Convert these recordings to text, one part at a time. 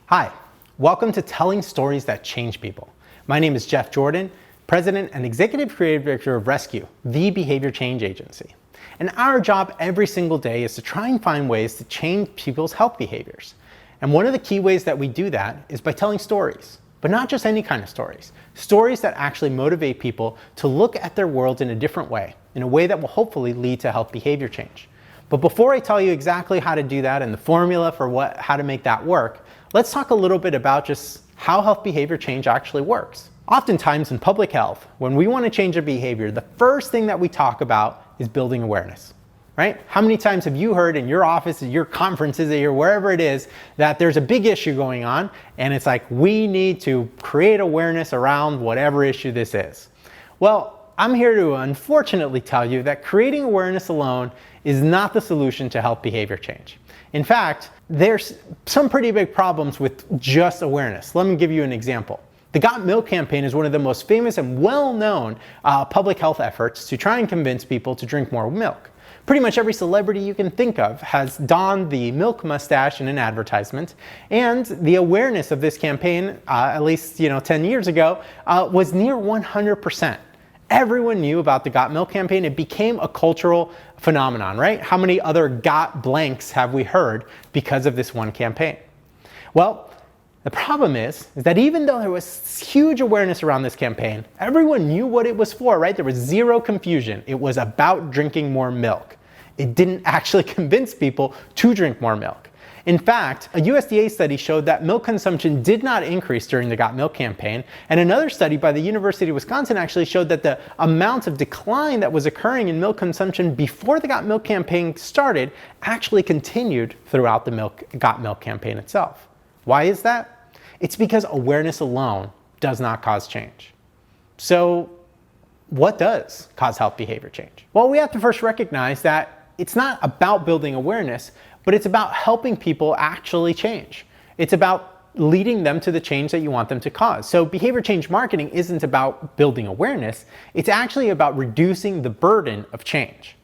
Hi, welcome to Telling Stories That Change People. My name is Jeff Jordan, President and Executive Creative Director of Rescue, the behavior change agency. And our job every single day is to try and find ways to change people's health behaviors. And one of the key ways that we do that is by telling stories, but not just any kind of stories. Stories that actually motivate people to look at their world in a different way, in a way that will hopefully lead to health behavior change. But before I tell you exactly how to do that and the formula for how to make that work, let's talk a little bit about just how health behavior change actually works. Oftentimes in public health, when we want to change a behavior, the first thing that we talk about is building awareness, right? How many times have you heard in your office, at your conferences, at wherever it is, that there's a big issue going on, and it's like, we need to create awareness around whatever issue this is. Well, I'm here to unfortunately tell you that creating awareness alone is not the solution to health behavior change. In fact, there's some pretty big problems with just awareness. Let me give you an example. The Got Milk campaign is one of the most famous and well-known public health efforts to try and convince people to drink more milk. Pretty much every celebrity you can think of has donned the milk mustache in an advertisement, and the awareness of this campaign, at least 10 years ago, was near 100%. Everyone knew about the Got Milk campaign. It became a cultural phenomenon, right? How many other got blanks have we heard because of this one campaign? Well, the problem is that even though there was huge awareness around this campaign, everyone knew what it was for, right? There was zero confusion. It was about drinking more milk. It didn't actually convince people to drink more milk. In fact, a USDA study showed that milk consumption did not increase during the Got Milk campaign, and another study by the University of Wisconsin actually showed that the amount of decline that was occurring in milk consumption before the Got Milk campaign started actually continued throughout the Got Milk campaign itself. Why is that? It's because awareness alone does not cause change. So what does cause health behavior change? Well, we have to first recognize that it's not about building awareness, but it's about helping people actually change. It's about leading them to the change that you want them to cause. So behavior change marketing isn't about building awareness, it's actually about reducing the burden of change.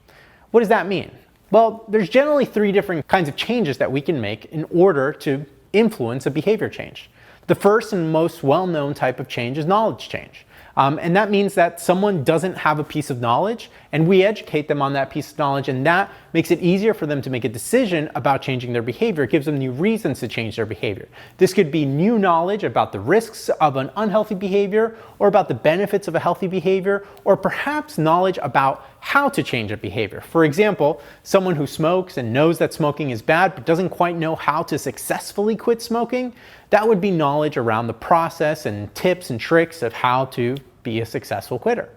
What does that mean? Well, there's generally three different kinds of changes that we can make in order to influence a behavior change. The first and most well-known type of change is knowledge change. And that means that someone doesn't have a piece of knowledge, and we educate them on that piece of knowledge, and that makes it easier for them to make a decision about changing their behavior. It gives them new reasons to change their behavior. This could be new knowledge about the risks of an unhealthy behavior, or about the benefits of a healthy behavior, or perhaps knowledge about how to change a behavior. For example, someone who smokes and knows that smoking is bad but doesn't quite know how to successfully quit smoking, that would be knowledge around the process and tips and tricks of how to be a successful quitter.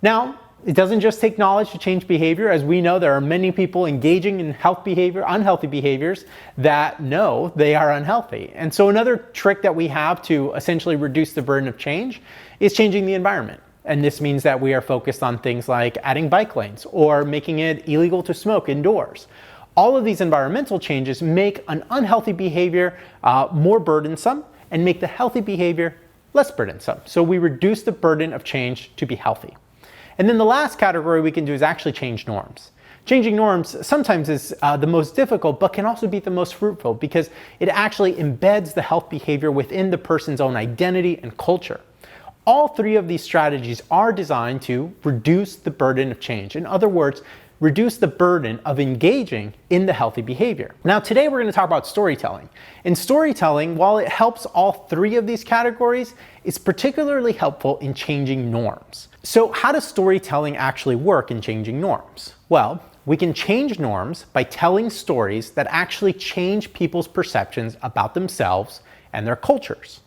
Now, it doesn't just take knowledge to change behavior. As we know, there are many people engaging in unhealthy behaviors that know they are unhealthy. And so another trick that we have to essentially reduce the burden of change is changing the environment. And this means that we are focused on things like adding bike lanes or making it illegal to smoke indoors. All of these environmental changes make an unhealthy behavior more burdensome and make the healthy behavior less burdensome. So we reduce the burden of change to be healthy. And then the last category we can do is actually change norms. Changing norms sometimes is the most difficult, but can also be the most fruitful because it actually embeds the health behavior within the person's own identity and culture. All three of these strategies are designed to reduce the burden of change. In other words, reduce the burden of engaging in the healthy behavior. Now, today we're going to talk about storytelling. And storytelling, while it helps all three of these categories, is particularly helpful in changing norms. So how does storytelling actually work in changing norms? Well, we can change norms by telling stories that actually change people's perceptions about themselves and their cultures.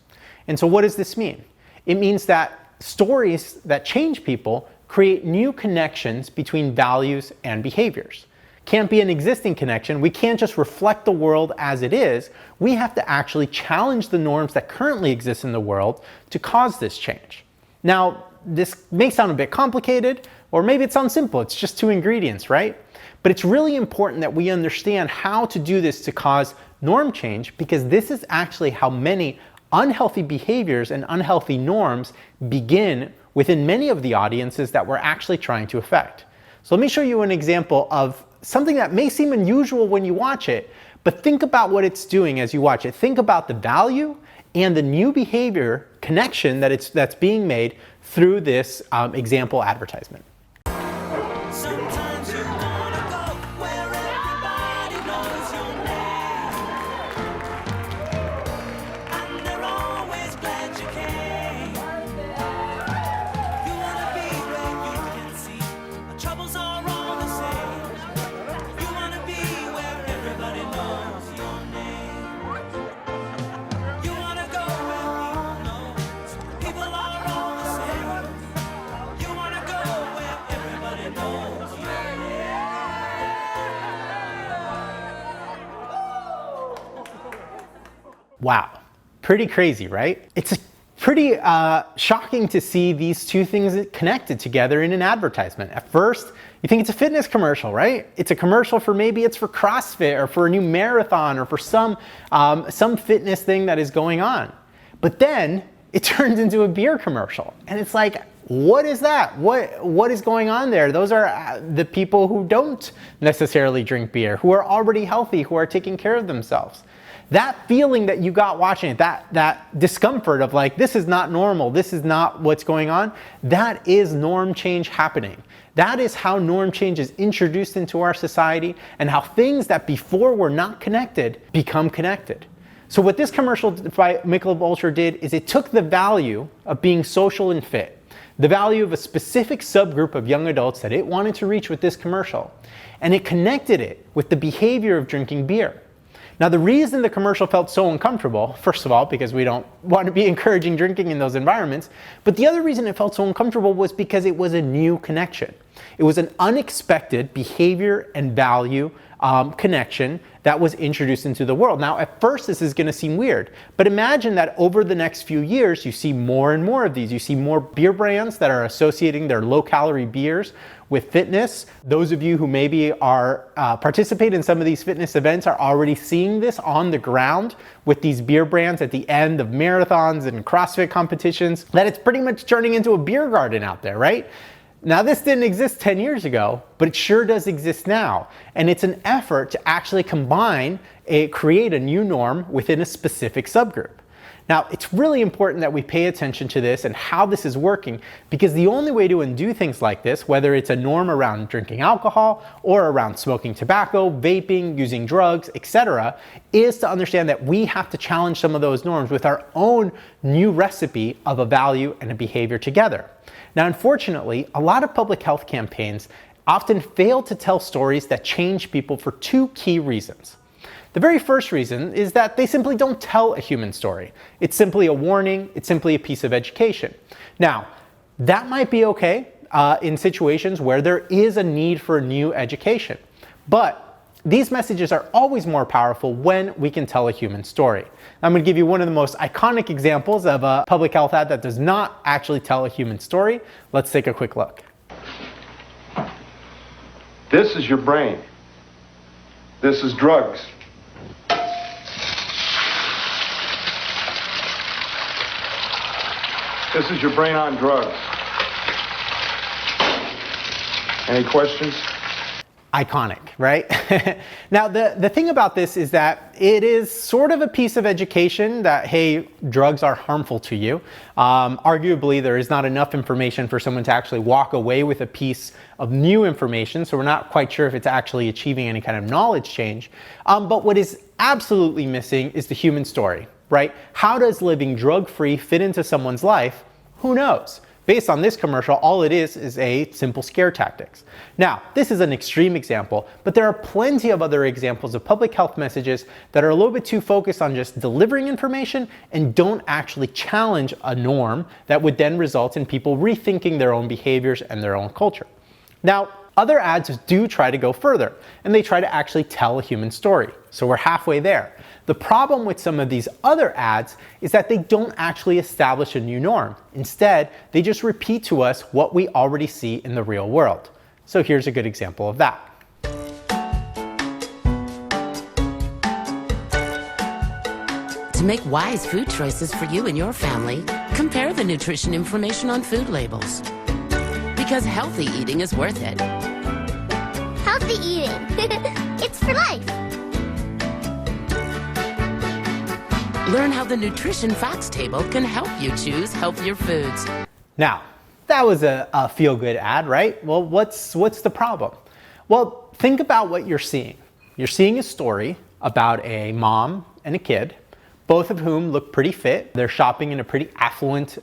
And so what does this mean? It means that stories that change people create new connections between values and behaviors. Can't be an existing connection. We can't just reflect the world as it is. We have to actually challenge the norms that currently exist in the world to cause this change. Now, this may sound a bit complicated, or maybe it sounds simple. It's just two ingredients, right? But it's really important that we understand how to do this to cause norm change, because this is actually how many unhealthy behaviors and unhealthy norms begin within many of the audiences that we're actually trying to affect. So let me show you an example of something that may seem unusual when you watch it, But think about what it's doing as you watch it. Think about the value and the new behavior connection that's being made through this example advertisement. Sometimes you wanna go where everybody knows your name, and they're always glad you came. You wanna be where you can see our troubles are all the same. You wanna be where everybody knows your name. You wanna go where people know people are all the same. You wanna go where everybody knows your name. Wow, pretty crazy, right? It's pretty shocking to see these two things connected together in an advertisement. At first, you think it's a fitness commercial, right? It's a commercial for maybe it's for CrossFit or for a new marathon or for some fitness thing that is going on. But then it turns into a beer commercial, and it's like, what is that? What is going on there? Those are the people who don't necessarily drink beer, who are already healthy, who are taking care of themselves. That feeling that you got watching it, that discomfort of like, this is not normal, this is not what's going on, that is norm change happening. That is how norm change is introduced into our society and how things that before were not connected become connected. So what this commercial by Michelob Ultra did is it took the value of being social and fit, the value of a specific subgroup of young adults that it wanted to reach with this commercial, and it connected it with the behavior of drinking beer. Now, the reason the commercial felt so uncomfortable, first of all, because we don't want to be encouraging drinking in those environments, but the other reason it felt so uncomfortable was because it was a new connection. It was an unexpected behavior and value connection that was introduced into the world. Now, at first, this is going to seem weird, but imagine that over the next few years, you see more and more of these. You see more beer brands that are associating their low-calorie beers with fitness. Those of you who maybe are participate in some of these fitness events are already seeing this on the ground with these beer brands at the end of marathons and CrossFit competitions, that it's pretty much turning into a beer garden out there, right? Now, this didn't exist 10 years ago, but it sure does exist now. And it's an effort to actually create a new norm within a specific subgroup. Now, it's really important that we pay attention to this and how this is working, because the only way to undo things like this, whether it's a norm around drinking alcohol or around smoking tobacco, vaping, using drugs, etc., is to understand that we have to challenge some of those norms with our own new recipe of a value and a behavior together. Now, unfortunately, a lot of public health campaigns often fail to tell stories that change people for two key reasons. The very first reason is that they simply don't tell a human story. It's simply a warning, it's simply a piece of education. Now, that might be okay in situations where there is a need for new education, but these messages are always more powerful when we can tell a human story. I'm going to give you one of the most iconic examples of a public health ad that does not actually tell a human story. Let's take a quick look. This is your brain. This is drugs. This is your brain on drugs. Any questions? Iconic, right? Now, the thing about this is that it is sort of a piece of education that, hey, drugs are harmful to you. Arguably, there is not enough information for someone to actually walk away with a piece of new information, so we're not quite sure if it's actually achieving any kind of knowledge change. But what is absolutely missing is the human story, right? How does living drug-free fit into someone's life? Who knows? Based on this commercial, all it is a simple scare tactics. Now, this is an extreme example, but there are plenty of other examples of public health messages that are a little bit too focused on just delivering information and don't actually challenge a norm that would then result in people rethinking their own behaviors and their own culture. Now, other ads do try to go further, and they try to actually tell a human story. So we're halfway there. The problem with some of these other ads is that they don't actually establish a new norm. Instead, they just repeat to us what we already see in the real world. So here's a good example of that. To make wise food choices for you and your family, compare the nutrition information on food labels. Because healthy eating is worth it. Healthy eating. It's for life. Learn how the nutrition facts table can help you choose healthier foods. Now, that was a feel-good ad, right? Well, what's the problem? Well, think about what you're seeing. You're seeing a story about a mom and a kid, both of whom look pretty fit. They're shopping in a pretty affluent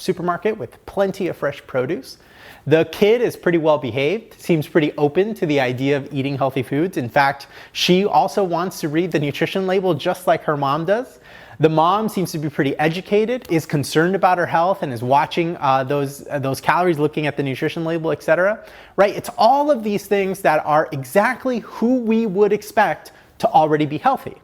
supermarket with plenty of fresh produce. The kid is pretty well behaved, seems pretty open to the idea of eating healthy foods. In fact, she also wants to read the nutrition label just like her mom does. The mom seems to be pretty educated, is concerned about her health, and is watching those calories, looking at the nutrition label, etc. Right? It's all of these things that are exactly who we would expect to already be healthy.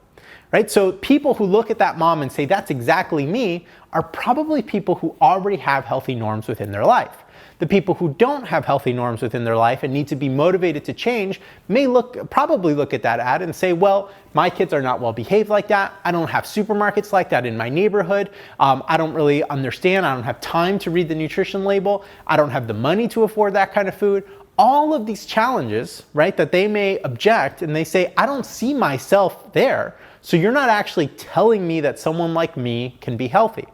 Right? So people who look at that mom and say, that's exactly me, are probably people who already have healthy norms within their life. The people who don't have healthy norms within their life and need to be motivated to change may probably look at that ad and say, well, my kids are not well behaved like that. I don't have supermarkets like that in my neighborhood. I don't really understand. I don't have time to read the nutrition label. I don't have the money to afford that kind of food. All of these challenges, right, that they may object and they say, I don't see myself there. So you're not actually telling me that someone like me can be healthy.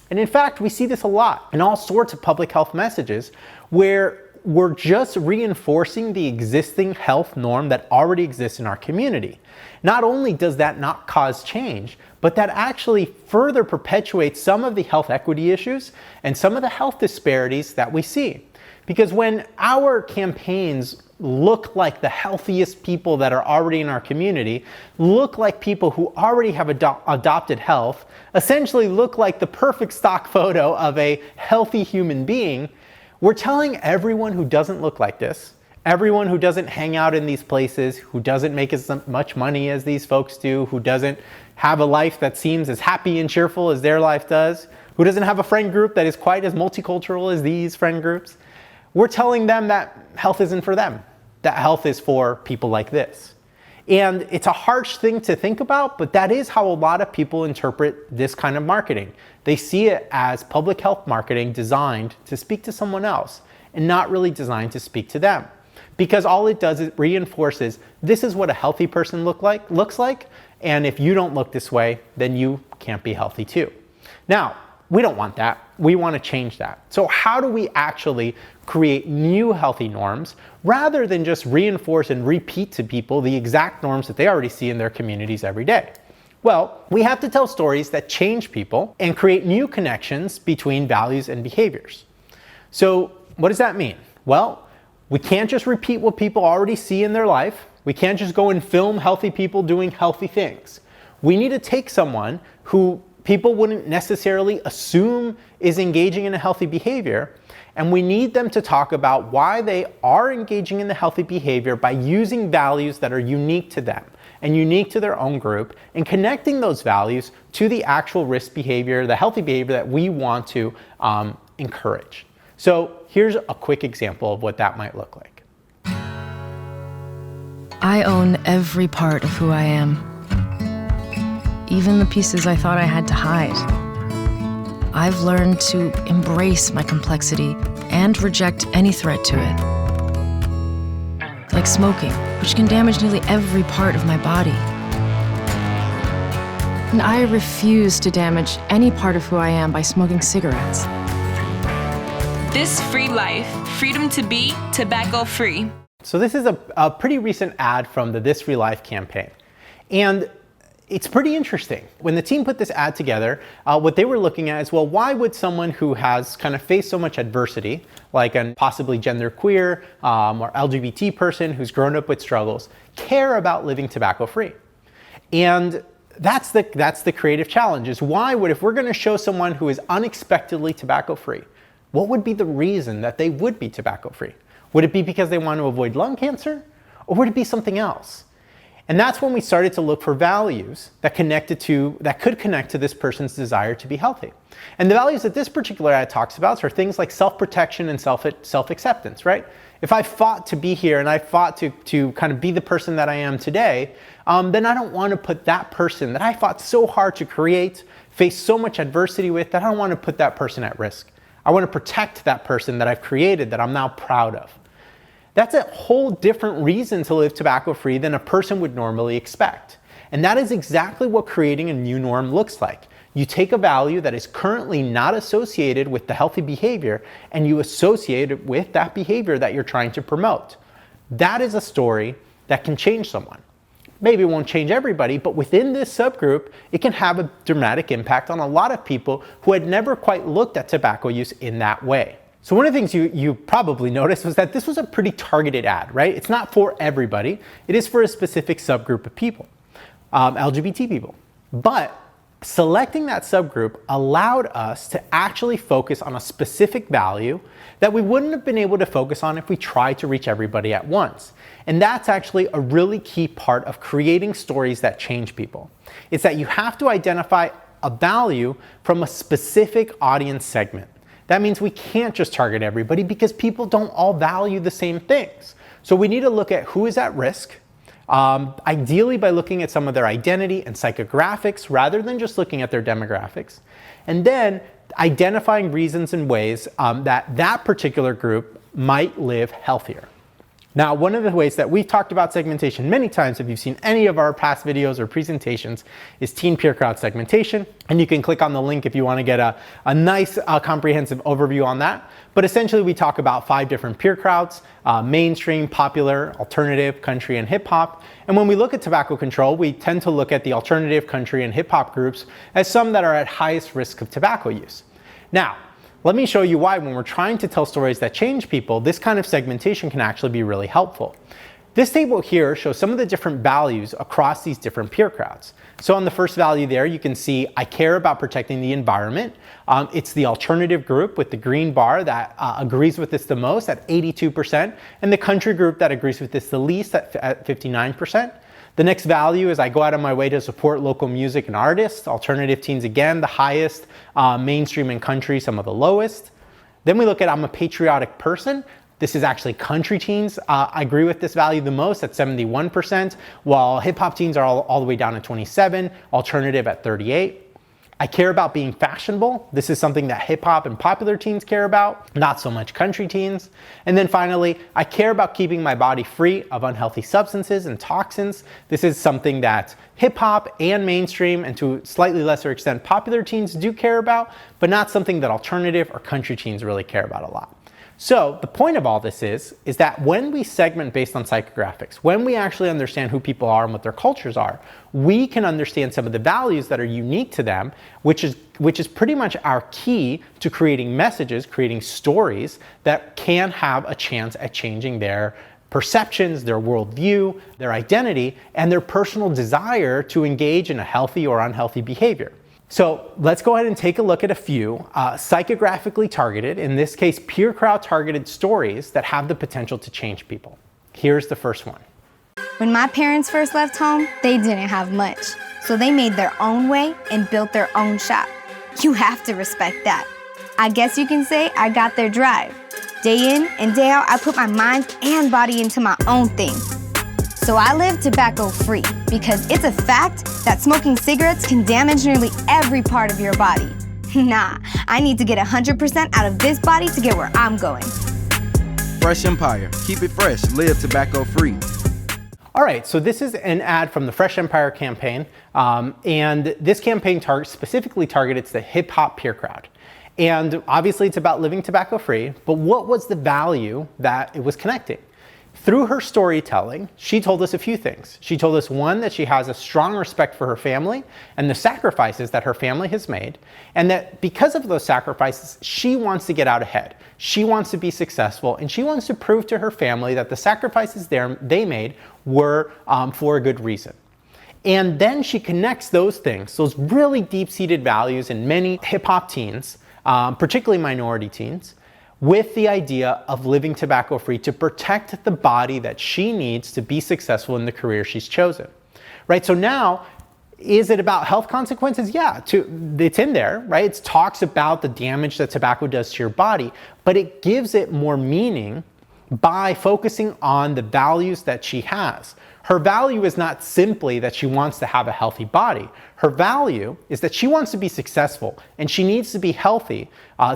And in fact, we see this a lot in all sorts of public health messages where we're just reinforcing the existing health norm that already exists in our community. Not only does that not cause change, but that actually further perpetuates some of the health equity issues and some of the health disparities that we see. Because when our campaigns look like the healthiest people that are already in our community, look like people who already have adopted health, essentially look like the perfect stock photo of a healthy human being, we're telling everyone who doesn't look like this, everyone who doesn't hang out in these places, who doesn't make as much money as these folks do, who doesn't have a life that seems as happy and cheerful as their life does, who doesn't have a friend group that is quite as multicultural as these friend groups, we're telling them that health isn't for them, that health is for people like this. And it's a harsh thing to think about, but that is how a lot of people interpret this kind of marketing. They see it as public health marketing designed to speak to someone else and not really designed to speak to them. Because all it does is reinforces this is what a healthy person looks like, and if you don't look this way, then you can't be healthy too. Now, we don't want that. We want to change that. So how do we actually create new healthy norms rather than just reinforce and repeat to people the exact norms that they already see in their communities every day? Well, we have to tell stories that change people and create new connections between values and behaviors. So what does that mean? Well, we can't just repeat what people already see in their life. We can't just go and film healthy people doing healthy things. We need to take someone who people wouldn't necessarily assume is engaging in a healthy behavior, and we need them to talk about why they are engaging in the healthy behavior by using values that are unique to them and unique to their own group, and connecting those values to the actual risk behavior, the healthy behavior that we want to encourage. So here's a quick example of what that might look like. I own every part of who I am, even the pieces I thought I had to hide. I've learned to embrace my complexity and reject any threat to it. Like smoking, which can damage nearly every part of my body. And I refuse to damage any part of who I am by smoking cigarettes. This free life, freedom to be tobacco free. So this is a pretty recent ad from the This Free Life campaign. And it's pretty interesting. When the team put this ad together, what they were looking at is, well, why would someone who has kind of faced so much adversity, like a possibly genderqueer or LGBT person who's grown up with struggles, care about living tobacco-free? And that's the creative challenge, is why would, if we're gonna show someone who is unexpectedly tobacco-free, what would be the reason that they would be tobacco-free? Would it be because they want to avoid lung cancer? Or would it be something else? And that's when we started to look for values that could connect to this person's desire to be healthy. And the values that this particular ad talks about are things like self-protection and self-acceptance, right? If I fought to be here and I fought to kind of be the person that I am today, then I don't want to put that person that I fought so hard to create, face so much adversity with, that I don't want to put that person at risk. I want to protect that person that I've created, that I'm now proud of. That's a whole different reason to live tobacco-free than a person would normally expect. And that is exactly what creating a new norm looks like. You take a value that is currently not associated with the healthy behavior and you associate it with that behavior that you're trying to promote. That is a story that can change someone. Maybe it won't change everybody, but within this subgroup, it can have a dramatic impact on a lot of people who had never quite looked at tobacco use in that way. So one of the things you probably noticed was that this was a pretty targeted ad, right? It's not for everybody. It is for a specific subgroup of people, LGBT people. But selecting that subgroup allowed us to actually focus on a specific value that we wouldn't have been able to focus on if we tried to reach everybody at once. And that's actually a really key part of creating stories that change people. It's that you have to identify a value from a specific audience segment. That means we can't just target everybody because people don't all value the same things. So we need to look at who is at risk, ideally by looking at some of their identity and psychographics rather than just looking at their demographics. And then identifying reasons and ways that particular group might live healthier. Now, one of the ways that we've talked about segmentation many times, if you've seen any of our past videos or presentations, is teen peer crowd segmentation. And you can click on the link if you want to get a nice comprehensive overview on that. But essentially, we talk about 5 different peer crowds: mainstream, popular, alternative, country, and hip hop. And when we look at tobacco control, we tend to look at the alternative, country, and hip hop groups as some that are at highest risk of tobacco use. Now, let me show you why when we're trying to tell stories that change people, this kind of segmentation can actually be really helpful. This table here shows some of the different values across these different peer crowds. So on the first value there, you can see I care about protecting the environment. It's the alternative group with the green bar that agrees with this the most at 82%, and the country group that agrees with this the least at 59%. The next value is I go out of my way to support local music and artists. Alternative teens, again, the highest. Mainstream and country, some of the lowest. Then we look at I'm a patriotic person. This is actually country teens. I agree with this value the most at 71%, while hip hop teens are all the way down at 27, alternative at 38. I care about being fashionable. This is something that hip hop and popular teens care about, not so much country teens. And then finally, I care about keeping my body free of unhealthy substances and toxins. This is something that hip hop and mainstream, and to a slightly lesser extent popular teens, do care about, but not something that alternative or country teens really care about a lot. So the point of all this is that when we segment based on psychographics, when we actually understand who people are and what their cultures are, we can understand some of the values that are unique to them, which is pretty much our key to creating messages, creating stories that can have a chance at changing their perceptions, their worldview, their identity, and their personal desire to engage in a healthy or unhealthy behavior. So let's go ahead and take a look at a few psychographically targeted, in this case peer crowd targeted stories that have the potential to change people. Here's the first one. When my parents first left home, they didn't have much. So they made their own way and built their own shop. You have to respect that. I guess you can say I got their drive. Day in and day out, I put my mind and body into my own thing. So I live tobacco-free because it's a fact that smoking cigarettes can damage nearly every part of your body. Nah, I need to get 100% out of this body to get where I'm going. Fresh Empire. Keep it fresh. Live tobacco-free. All right, so this is an ad from the Fresh Empire campaign, and this campaign specifically targeted the hip-hop peer crowd. And obviously it's about living tobacco-free, but what was the value that it was connecting? Through her storytelling, she told us a few things. She told us, one, that she has a strong respect for her family and the sacrifices that her family has made, and that because of those sacrifices, she wants to get out ahead. She wants to be successful, and she wants to prove to her family that the sacrifices they made were for a good reason. And then she connects those things, those really deep-seated values in many hip-hop teens, particularly minority teens, with the idea of living tobacco-free to protect the body that she needs to be successful in the career she's chosen. Right? So now, is it about health consequences? Yeah, it's in there, right? It talks about the damage that tobacco does to your body, but it gives it more meaning by focusing on the values that she has. Her value is not simply that she wants to have a healthy body. Her value is that she wants to be successful, and she needs to be healthy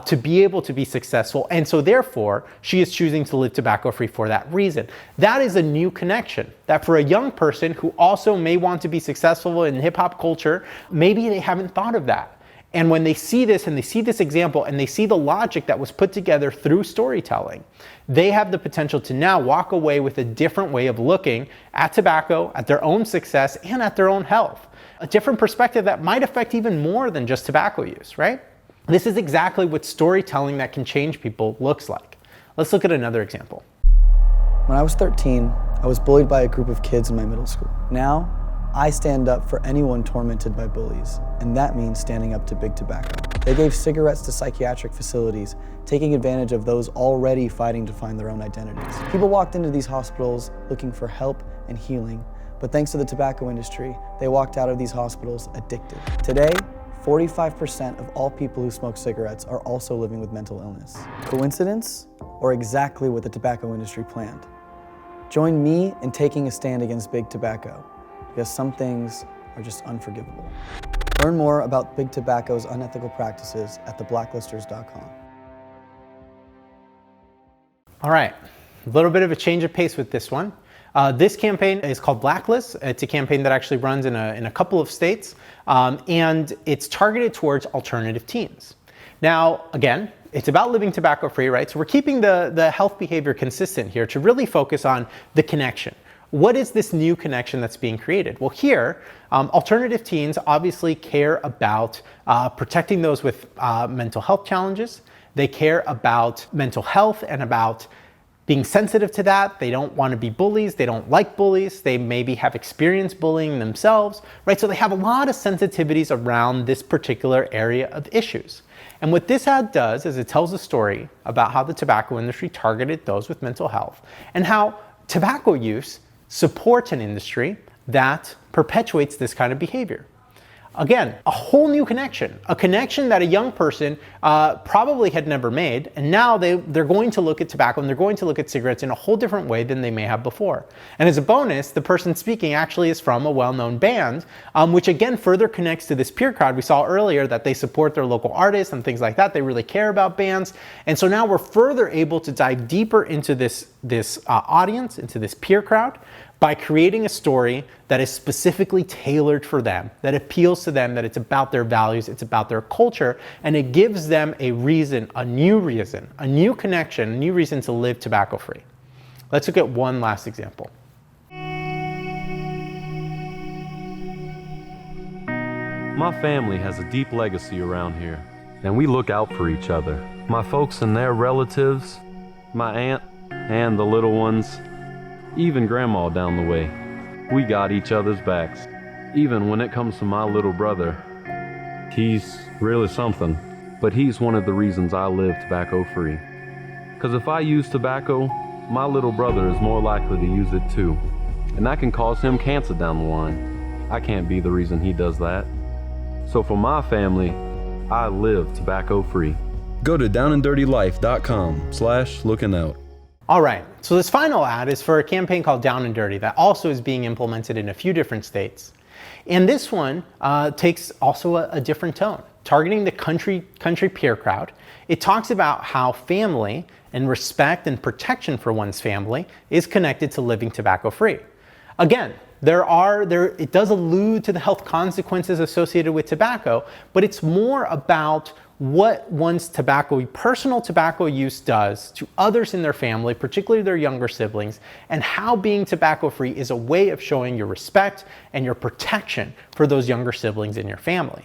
to be able to be successful. And so therefore, she is choosing to live tobacco-free for that reason. That is a new connection that for a young person who also may want to be successful in hip-hop culture, maybe they haven't thought of that. And when they see this and they see this example and they see the logic that was put together through storytelling, they have the potential to now walk away with a different way of looking at tobacco, at their own success, and at their own health. A different perspective that might affect even more than just tobacco use, right? This is exactly what storytelling that can change people looks like. Let's look at another example. When I was 13, I was bullied by a group of kids in my middle school. Now, I stand up for anyone tormented by bullies, and that means standing up to big tobacco. They gave cigarettes to psychiatric facilities, taking advantage of those already fighting to find their own identities. People walked into these hospitals looking for help and healing, but thanks to the tobacco industry, they walked out of these hospitals addicted. Today, 45% of all people who smoke cigarettes are also living with mental illness. Coincidence, or exactly what the tobacco industry planned? Join me in taking a stand against big tobacco, because some things are just unforgivable. Learn more about big tobacco's unethical practices at theblacklisters.com. All right, a little bit of a change of pace with this one. This campaign is called Blacklist. It's a campaign that actually runs in a couple of states, and it's targeted towards alternative teens. Now, again, it's about living tobacco-free, right? So we're keeping the health behavior consistent here to really focus on the connection. What is this new connection that's being created? Well, here, alternative teens obviously care about protecting those with mental health challenges. They care about mental health and about being sensitive to that. They don't want to be bullies. They don't like bullies. They maybe have experienced bullying themselves, right? So they have a lot of sensitivities around this particular area of issues. And what this ad does is it tells a story about how the tobacco industry targeted those with mental health and how tobacco use supports an industry that perpetuates this kind of behavior. Again, a whole new connection, a connection that a young person probably had never made, and now they're going to look at tobacco and they're going to look at cigarettes in a whole different way than they may have before. And as a bonus, the person speaking actually is from a well-known band, which again further connects to this peer crowd. We saw earlier that they support their local artists and things like that. They really care about bands. And so now we're further able to dive deeper into this audience, into this peer crowd, by creating a story that is specifically tailored for them, that appeals to them, that it's about their values, it's about their culture, and it gives them a reason, a new connection, a new reason to live tobacco-free. Let's look at one last example. My family has a deep legacy around here, and we look out for each other. My folks and their relatives, my aunt and the little ones, even grandma down the way. We got each other's backs. Even when it comes to my little brother, he's really something, but he's one of the reasons I live tobacco-free. Because if I use tobacco, my little brother is more likely to use it too, and that can cause him cancer down the line. I can't be the reason he does that. So for my family, I live tobacco-free. Go to downanddirtylife.com/lookingout. All right, so this final ad is for a campaign called Down and Dirty that also is being implemented in a few different states. And this one takes also a different tone, targeting the country peer crowd. It talks about how family and respect and protection for one's family is connected to living tobacco-free. Again, it does allude to the health consequences associated with tobacco, but it's more about what one's personal tobacco use does to others in their family, particularly their younger siblings, and how being tobacco-free is a way of showing your respect and your protection for those younger siblings in your family.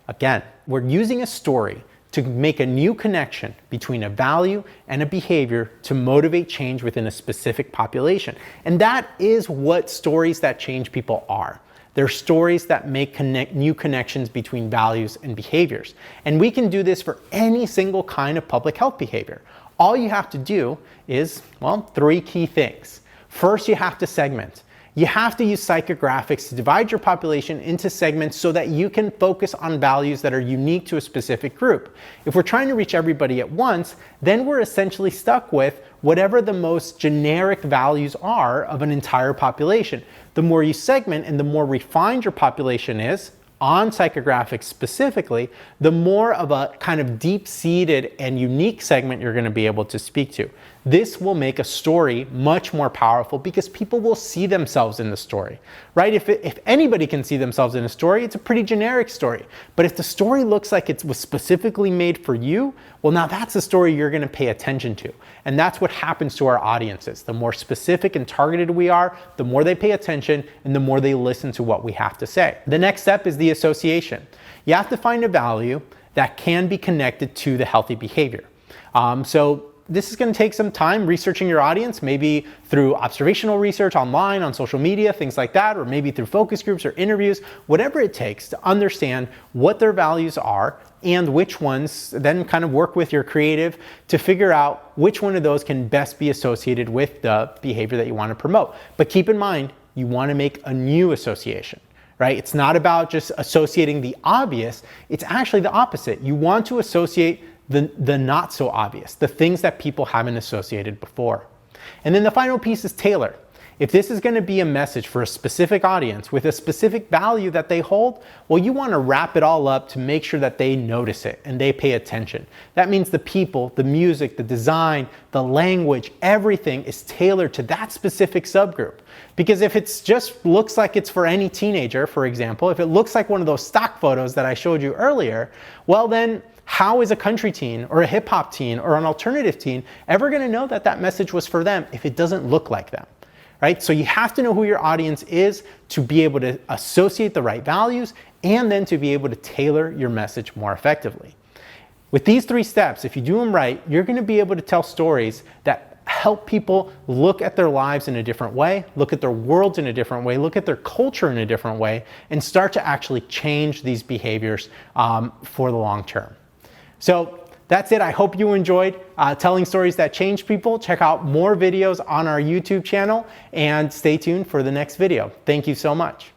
Again, we're using a story to make a new connection between a value and a behavior to motivate change within a specific population. And that is what stories that change people are. They're stories that make new connections between values and behaviors. And we can do this for any single kind of public health behavior. All you have to do is, well, 3 key things. First, you have to segment. You have to use psychographics to divide your population into segments so that you can focus on values that are unique to a specific group. If we're trying to reach everybody at once, then we're essentially stuck with whatever the most generic values are of an entire population. The more you segment and the more refined your population is, on psychographics specifically, the more of a kind of deep-seated and unique segment you're going to be able to speak to. This will make a story much more powerful because people will see themselves in the story, right? If anybody can see themselves in a story, it's a pretty generic story. But if the story looks like it was specifically made for you, well, now that's the story you're going to pay attention to. And that's what happens to our audiences. The more specific and targeted we are, the more they pay attention and the more they listen to what we have to say. The next step is the association. You have to find a value that can be connected to the healthy behavior. So this is going to take some time researching your audience, maybe through observational research online, on social media, things like that, or maybe through focus groups or interviews, whatever it takes to understand what their values are and which ones, then kind of work with your creative to figure out which one of those can best be associated with the behavior that you want to promote. But keep in mind, you want to make a new association. Right? It's not about just associating the obvious, it's actually the opposite. You want to associate the not so obvious, the things that people haven't associated before. And then the final piece is tailor. If this is going to be a message for a specific audience with a specific value that they hold, well, you want to wrap it all up to make sure that they notice it and they pay attention. That means the people, the music, the design, the language, everything is tailored to that specific subgroup. Because if it's just looks like it's for any teenager, for example, if it looks like one of those stock photos that I showed you earlier, well then, how is a country teen or a hip hop teen or an alternative teen ever going to know that that message was for them if it doesn't look like them? Right? So you have to know who your audience is to be able to associate the right values and then to be able to tailor your message more effectively. With these 3 steps, if you do them right, you're going to be able to tell stories that help people look at their lives in a different way, look at their worlds in a different way, look at their culture in a different way, and start to actually change these behaviors for the long term. So that's it. I hope you enjoyed telling stories that change people. Check out more videos on our YouTube channel and stay tuned for the next video. Thank you so much.